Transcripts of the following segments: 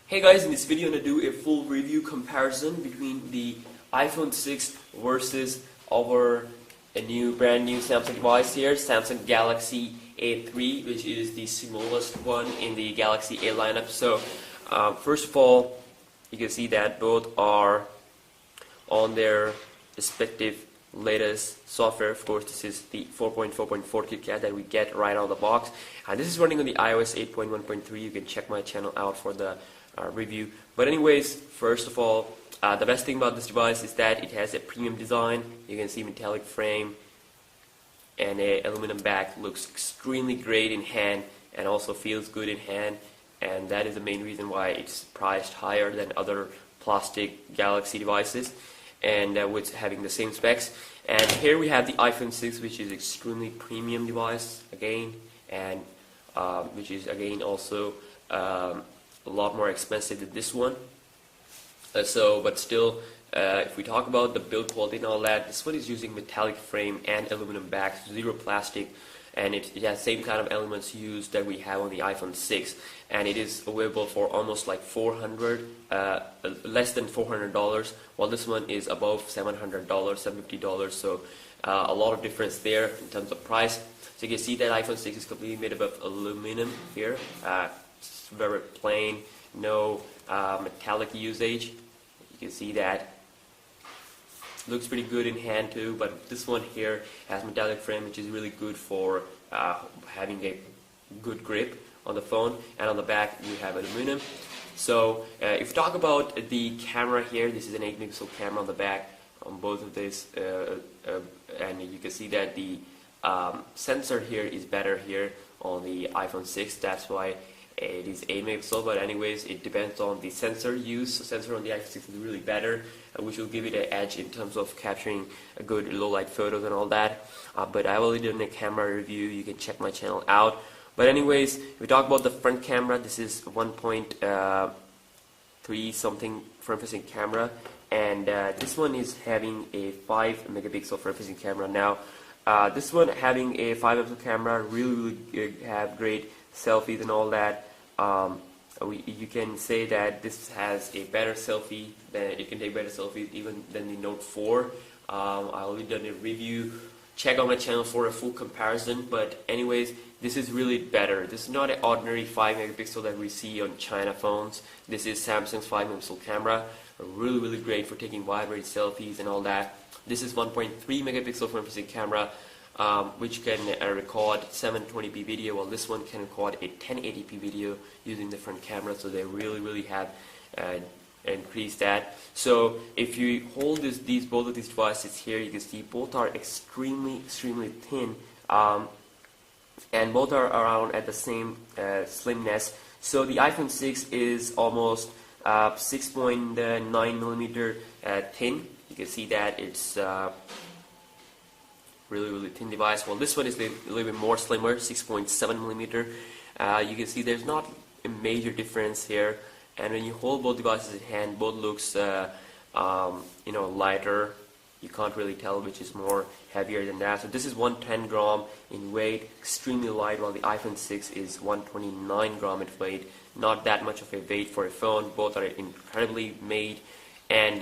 Hey guys, in this video I'm going to do a full review comparison between the iPhone 6 versus a brand new Samsung device here, Samsung Galaxy A3, which is the smallest one in the Galaxy A lineup. So first of all, you can see that both are on their respective latest software. Of course, this is the 4.4.4 KitKat that we get right out of the box, and this is running on the iOS 8.1.3. You can check my channel out for the review. But anyways, first of all, the best thing about this device is that it has a premium design. You can see metallic frame and a aluminum back. Looks extremely great in hand and also feels good in hand, and that is the main reason why it's priced higher than other plastic Galaxy devices, and with having the same specs. And here we have the iPhone 6, which is extremely premium device again, and which is again also a lot more expensive than this one. But still, if we talk about the build quality and all that, this one is using metallic frame and aluminum back, zero plastic, and it has the same kind of elements used that we have on the iPhone 6, and it is available for almost like less than $400, while this one is above $700, $750. So a lot of difference there in terms of price. So you can see that iPhone 6 is completely made up of aluminum here. It's very plain, no metallic usage. You can see that. Looks pretty good in hand too, but this one here has metallic frame, which is really good for having a good grip on the phone, and on the back you have aluminum. So if you talk about the camera here, this is an 8-megapixel camera on the back on both of this, and you can see that the sensor here is better here on the iPhone 6. That's why it is 8-megapixel, but anyways, it depends on the sensor use. So sensor on the iPhone 6 is really better, which will give it an edge in terms of capturing a good low light photos and all that. But I've already done a camera review. You can check my channel out. But anyways, if we talk about the front camera, this is 1.3 something front-facing camera, and this one is having a 5-megapixel front-facing camera. Now, this one having a 5-megapixel camera really have great selfies and all that. You can say that this has a better selfie, it can take better selfies even than the Note 4. I already done a review. Check out my channel for a full comparison, but anyways, this is really better. This is not an ordinary 5-megapixel that we see on China phones. This is Samsung's 5-megapixel camera, really great for taking wide range selfies and all that. This is 1.3-megapixel front-facing camera, which can record 720p video, while this one can record a 1080p video using the front camera. So they really have increased that. So if you hold both of these devices here, you can see both are extremely thin, and both are around at the same slimness. So the iPhone 6 is almost 6.9 millimeter thin. You can see that it's really thin device. Well, this one is a little bit more slimmer, 6.7 millimeter. You can see there's not a major difference here, and when you hold both devices in hand, both looks lighter. You can't really tell which is more heavier than that. So this is 110 gram in weight, extremely light, while the iPhone 6 is 129 gram in weight. Not that much of a weight for a phone. Both are incredibly made, and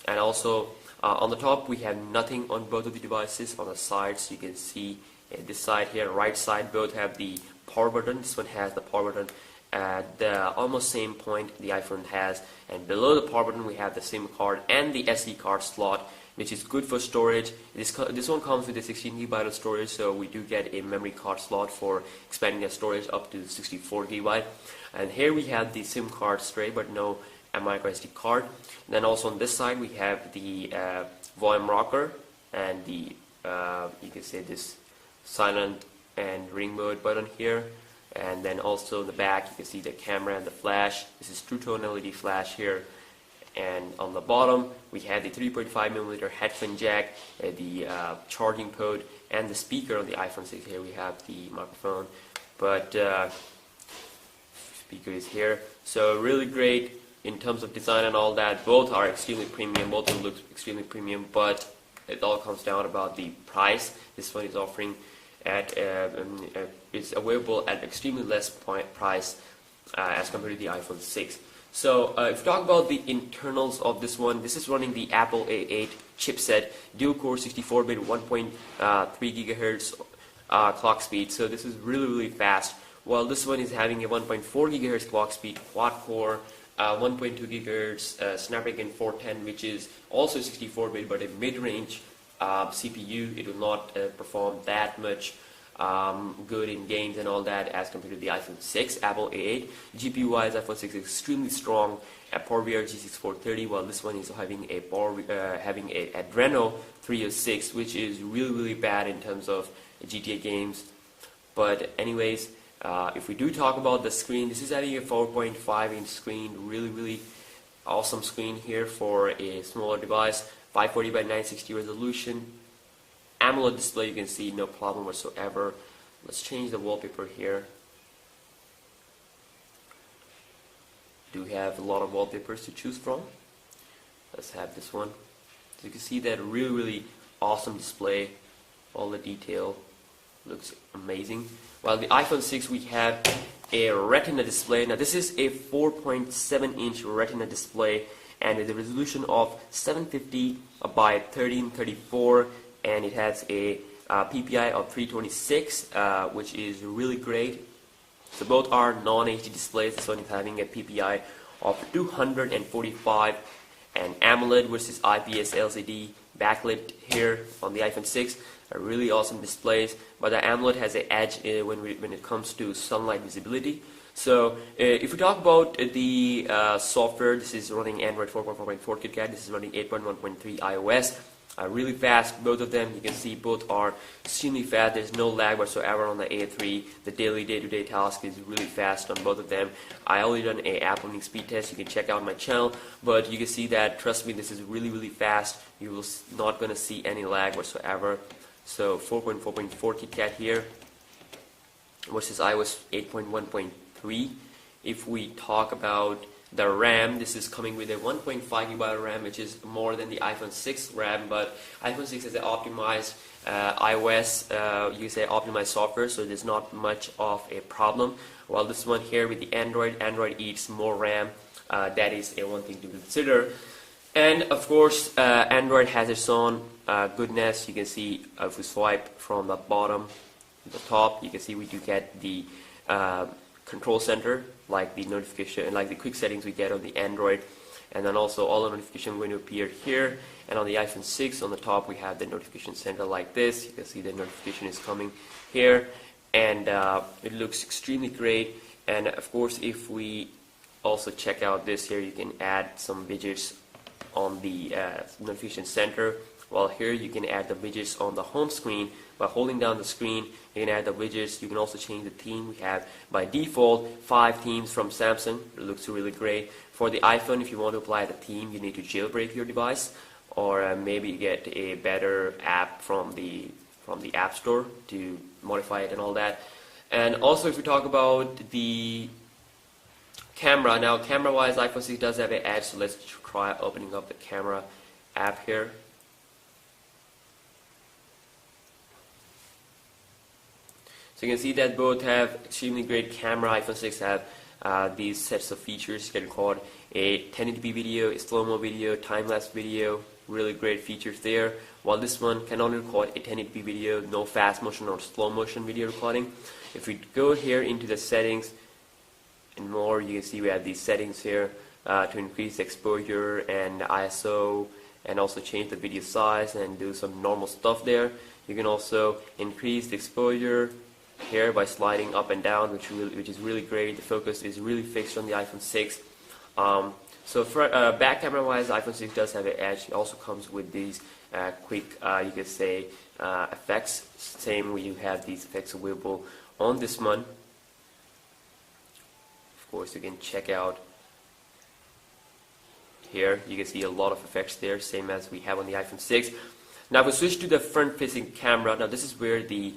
also on the top we have nothing on both of the devices. On the sides you can see this side here, right side, both have the power button. This one has the power button at the almost same point the iPhone has, and below the power button we have the SIM card and the SD card slot, which is good for storage. This one comes with a 16 GB of storage, so we do get a memory card slot for expanding the storage up to 64 GB. And here we have the SIM card tray, but no micro SD card. And then also on this side we have the volume rocker and the you can say this silent and ring mode button here. And then also in the back you can see the camera and the flash. This is two-tone LED flash here. And on the bottom we have the 3.5mm headphone jack, the charging port, and the speaker on the iPhone 6. Here we have the microphone, but speaker is here. So really great in terms of design and all that. Both are extremely premium, both of them look extremely premium, but it all comes down about the price. This one is offering at is available at extremely less price as compared to the iPhone 6. So if we talk about the internals of this one, this is running the Apple A8 chipset, dual-core 64-bit 1.3 gigahertz clock speed. So this is really fast. While this one is having a 1.4 gigahertz clock speed, quad-core, 1.2 gigahertz Snapdragon 410, which is also 64-bit but a mid-range CPU. It will not perform that much good in games and all that as compared to the iPhone 6, Apple A8. GPU-wise, iPhone 6 is extremely strong at PowerVR G6 430, while this one is having a Adreno 306, which is really bad in terms of GTA games. But anyways, if we do talk about the screen, this is having a 4.5-inch screen, really awesome screen here for a smaller device, 540 by 960 resolution. AMOLED display, you can see no problem whatsoever. Let's change the wallpaper here. Do have a lot of wallpapers to choose from. Let's have this one. So you can see that really awesome display. All the detail looks amazing. While the iPhone 6, we have a Retina display. Now this is a 4.7-inch Retina display, and with a resolution of 750 by 1334. And it has a PPI of 326, which is really great. So both are non-HD displays. This one is having a PPI of 245, and AMOLED versus IPS LCD backlit here on the iPhone 6 are really awesome displays. But the AMOLED has an edge when it comes to sunlight visibility. So if we talk about the software, this is running Android 4.4.4 KitKat. This is running 8.1.3 iOS. Really fast, both of them. You can see both are extremely fast. There's no lag whatsoever on the A3. The daily day-to-day task is really fast on both of them. I already done a App Learning speed test. You can check out my channel, but you can see that, trust me, this is really fast. You will not gonna see any lag whatsoever. So 4.4.4 KitKat here versus iOS 8.1.3. If we talk about the RAM, this is coming with a 1.5 GB RAM, which is more than the iPhone 6 RAM, but iPhone 6 has an optimized iOS, you can say optimized software, so there's not much of a problem. While this one here with the Android eats more RAM. That is one thing to consider. And of course, Android has its own goodness. You can see if we swipe from the bottom to the top, you can see we do get the control center, like the notification, like the quick settings we get on the Android, and then also all the notification going to appear here. And on the iPhone 6, on the top, we have the notification center like this. You can see the notification is coming here, and it looks extremely great. And of course, if we also check out this here, you can add some widgets on the notification center. While here you can add the widgets on the home screen by holding down the screen. You can add the widgets. You can also change the theme. We have by default 5 themes from Samsung. It looks really great. For the iPhone, if you want to apply the theme, you need to jailbreak your device, or maybe get a better app from the App Store to modify it and all that. And also, if we talk about the camera, now camera-wise, iPhone 6 does have an edge. So let's try opening up the camera app here. So you can see that both have extremely great camera. iPhone 6 have these sets of features. You can record a 1080p video, a slow-mo video, time-lapse video. Really great features there. While this one can only record a 1080p video, no fast motion or slow motion video recording. If we go here into the settings and more, you can see we have these settings here to increase the exposure and ISO, and also change the video size and do some normal stuff there. You can also increase the exposure here by sliding up and down, which is really great. The focus is really fixed on the iPhone 6. So for back camera wise, iPhone 6 does have an edge. It also comes with these quick, you could say, effects. Same way you have these effects available on this one. Of course, you can check out here. You can see a lot of effects there, same as we have on the iPhone 6. Now, if we switch to the front-facing camera, now this is where the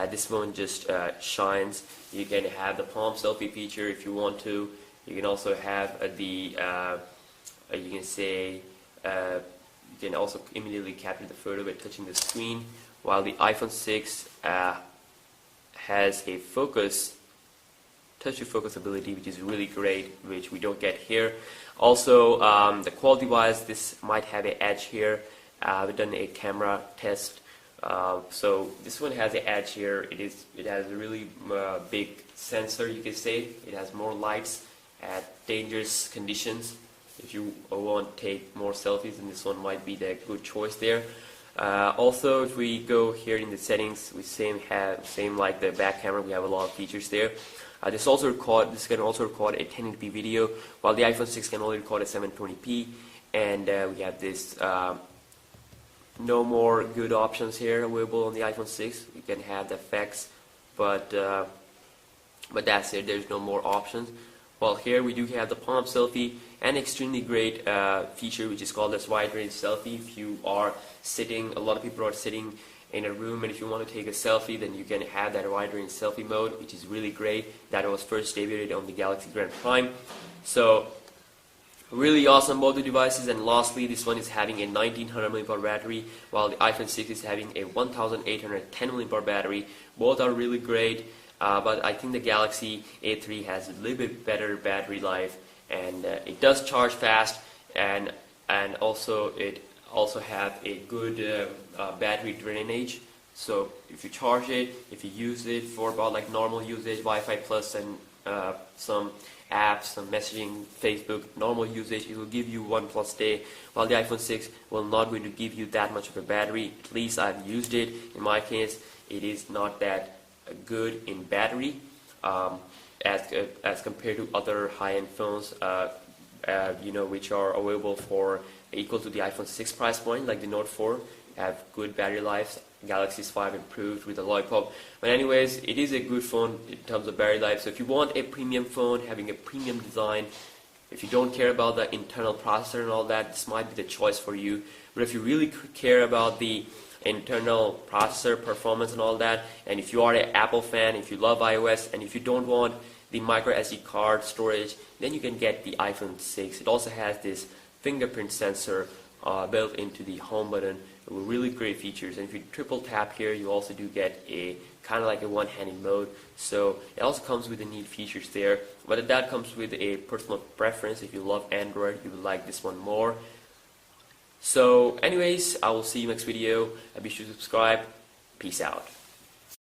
this one just shines. You can have the palm selfie feature if you want to. You can also have you can say you can also immediately capture the photo by touching the screen. While the iPhone 6 has a focus touch to focus ability, which is really great, which we don't get here. Also, the quality wise, this might have an edge here. We've done a camera test, so this one has an edge here. It has a really big sensor, you could say. It has more lights at dangerous conditions. If you want to take more selfies, then this one might be the good choice there. Also, if we go here in the settings, we same like the back camera. We have a lot of features there. This can also record a 1080p video, while the iPhone 6 can only record a 720p. And we have this no more good options here available on the iPhone 6. You can have the effects, but that's it. There's no more options. Well, here we do have the palm selfie, an extremely great feature which is called as wide range selfie. If you are sitting, a lot of people are sitting in a room, and if you want to take a selfie, then you can have that wide range selfie mode, which is really great. That was first debuted on the Galaxy Grand Prime. So really awesome, both the devices. And lastly, this one is having a 1900 mAh battery, while the iPhone 6 is having a 1810 mAh battery. Both are really great. But I think the Galaxy A3 has a little bit better battery life, and it does charge fast, and also it also have a good battery drainage. So if you charge it, if you use it for about like normal usage, Wi-Fi plus and some apps, some messaging, Facebook, normal usage, it will give you 1+ day, while the iPhone 6 will not going to give you that much of a battery. At least I've used it. In my case, it is not that good in battery as compared to other high-end phones which are available for equal to the iPhone 6 price point, like the Note 4 have good battery life. Galaxy 5 improved with the lollipop, but anyways, it is a good phone in terms of battery life. So if you want a premium phone having a premium design, if you don't care about the internal processor and all that, this might be the choice for you. But if you really care about the internal processor performance and all that, and if you are an Apple fan, if you love iOS, and if you don't want the micro SD card storage, then you can get the iPhone 6. It also has this fingerprint sensor built into the home button with really great features. And if you triple tap here, you also do get a kind of like a one-handed mode. So it also comes with the neat features there, but that comes with a personal preference. If you love Android, you will like this one more. So anyways, I will see you next video. Be sure to subscribe. Peace out.